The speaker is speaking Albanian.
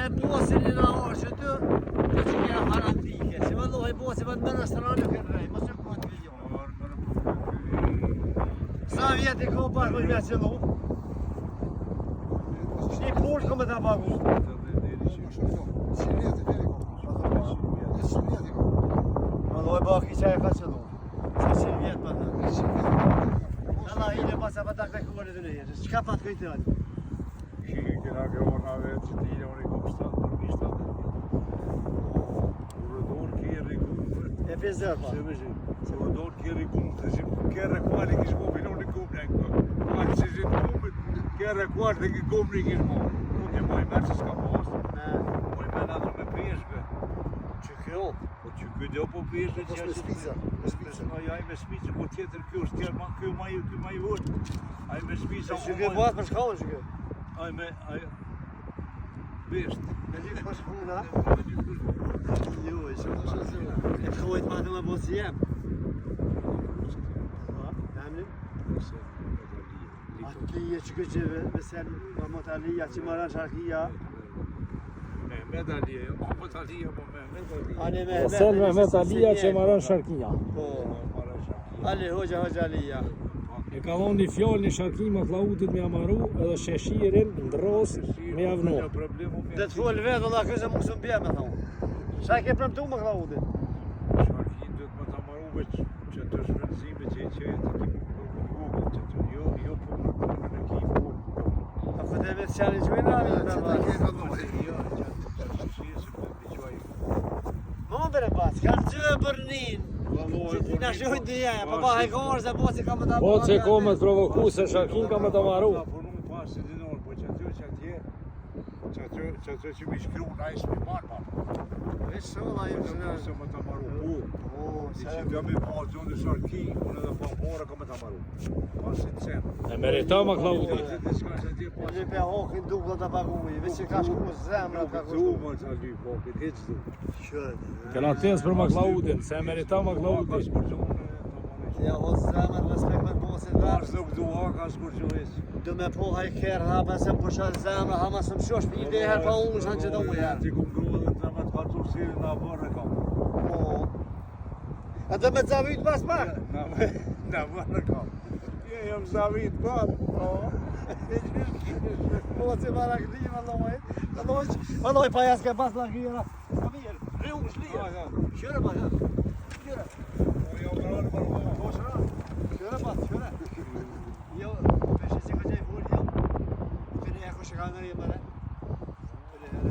me bosin në orë që të që kja harantike. Si vallohi bosi për në restoranë këtë rej, mos e këtë video. Sa vjetë i ko bashkë me qëllu? Shni port këmë të pagu? 100 vjetë i veri ko. 100 vjetë i ko. Vallohi baki që e ka qëllu. 100 vjetë për të. 100 vjetë. Alla i në pasa për takë në këmërit në jetë. Qka patë këjtë të alë? Shikë këna këona vetë që t'ile unë i kom 7 Urodor kjerë i kumë. E pizër pa? Urodor kjerë i kumë. Të që kjerë e kuali kishë kumë, unë i kumë. Kuali që që kumë, kjerë e kuali dhe ki kumë i kishë kumë. Unë e moj mërë që s'ka posë. Moj mërë në ato me peshke. Që kjo? Po që kjo do po peshke që me spica. Aj me spica, po tjetër kjo është tjerë, kjo ma i vërë. Aj me spica. Që kjo bëhat për shkallën që kjo? Aj me, besht. Me gjithë për shkuna? Jo, e që të shëzëna. E këllojt ma të më bëtë si jem. Emnin? Atlije që këtë që vësen Mahmut Alija që maran Sharkia. Mehmet Alija, jo Mahmut Alija, po Mehmet Alija. Ane Mehmet Sen Mehmet Alija që maran Sharkia. Po, Ali Hoxha Alija. E ka dhonë një fjallë një Sharki më Klaudit me amaru edhe sheshirin ndros me javnu. Dhe të folë vetë, Allah këse më kësë mbje me thonë. Qa ke premtu më Klaudit? Sharkin dhe të më të amaru veç që të shvënzime që i qetë, jo punë në kipur. A këtë e vetë qani që i nani? Që të kjetë në mëjë. Jo, që të shqesë për të qoj. Më bere pas, kanë gjë për njën. Që ti në shojnë të jenë, pa ba hajkorë se po që ka më të amaru. Po që ko me të provoku se Sharkin ka me të amaru. Po nuk pas se dinorë, po që atje që mi shkru në ajsë mi marë pa. Veç shola ju që Se më të amaru, po. se Që të mi pa zonë dhe Sharki, unë edhe pa pare ka me të amaru. Pas i të sen. E merita më Klaudit. Në pe hokin duklo të paguji, veç që ka shku zemra ka Tu kushtu. më të ly, po, këtë heqë du. Qëtë. Këna tes për më Klaudin, se e merita më Klaudit. Ja hos zemra respekt me bosit dhe. Ars nuk dua, ka s'kurgjohes. Do me po hajker hapa se më pushat zemra, hama se më shosh për i deher pa unë shanë që do mu jenë. Ti ku më grua dhe të me të kaltur sirin në bërë e kam. Po. A do me të zavit pas pak? Në bërë e kam. Jam zavit pak. Po që para këti më lojë. Më lojë pa jaske pas la kjera. Sa mirë, rriu më shlija. Qëre pa ja. Qëre. Po shëra. Qëre pas, qëre. Jo, peshe që ka gjej burë, jo. Këne e ku shë ka nërje mëre.